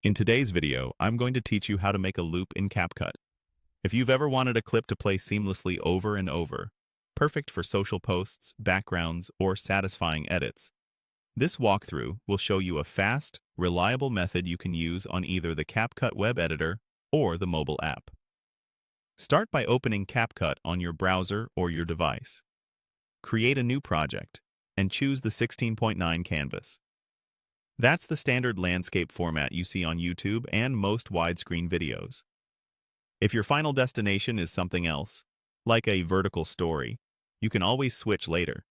In today's video, I'm going to teach you how to make a loop in Capcut. If you've ever wanted a clip to play seamlessly over and over, perfect for social posts, backgrounds, or satisfying edits, this walkthrough will show you a fast, reliable method you can use on either the Capcut web editor or the mobile app. Start by opening Capcut on your browser or your device. Create a new project and choose the 16:9 canvas. That's the standard landscape format you see on YouTube and most widescreen videos. If your final destination is something else, like a vertical story, you can always switch later.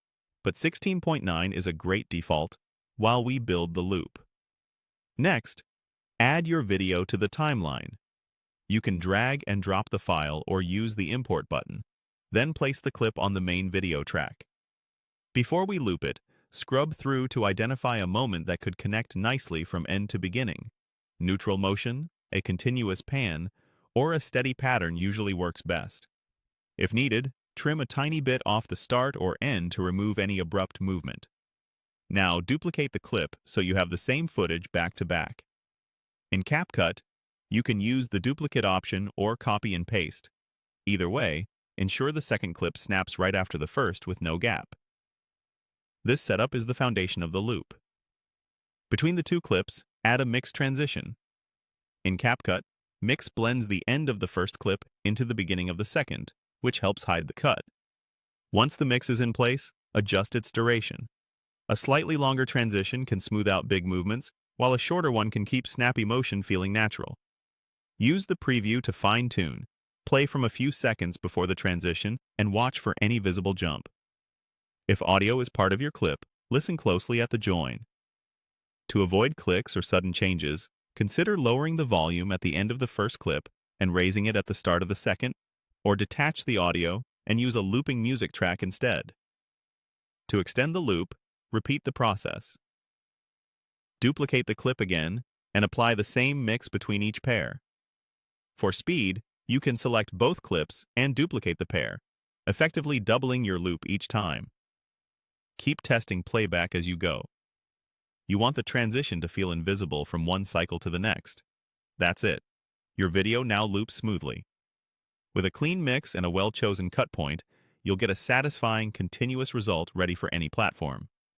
But 16:9 is a great default while we build the loop. Next, add your video to the timeline. You can drag and drop the file or use the import button, then place the clip on the main video track. Before we loop it, scrub through to identify a moment that could connect nicely from end to beginning. Neutral motion, a continuous pan, or a steady pattern usually works best. If needed, trim a tiny bit off the start or end to remove any abrupt movement. Now duplicate the clip so you have the same footage back to back. In Capcut, you can use the duplicate option or copy and paste. Either way, ensure the second clip snaps right after the first with no gap. This setup is the foundation of the loop. Between the two clips, add a mix transition. In Capcut, mix blends the end of the first clip into the beginning of the second, which helps hide the cut. Once the mix is in place, adjust its duration. A slightly longer transition can smooth out big movements, while a shorter one can keep snappy motion feeling natural. Use the preview to fine-tune. Play from a few seconds before the transition and watch for any visible jump. If audio is part of your clip, listen closely at the join. To avoid clicks or sudden changes, consider lowering the volume at the end of the first clip and raising it at the start of the second, or detach the audio and use a looping music track instead. To extend the loop, repeat the process. Duplicate the clip again and apply the same mix between each pair. For speed, you can select both clips and duplicate the pair, effectively doubling your loop each time. Keep testing playback as you go. You want the transition to feel invisible from one cycle to the next. That's it. Your video now loops smoothly. With a clean mix and a well-chosen cut point, you'll get a satisfying, continuous result ready for any platform.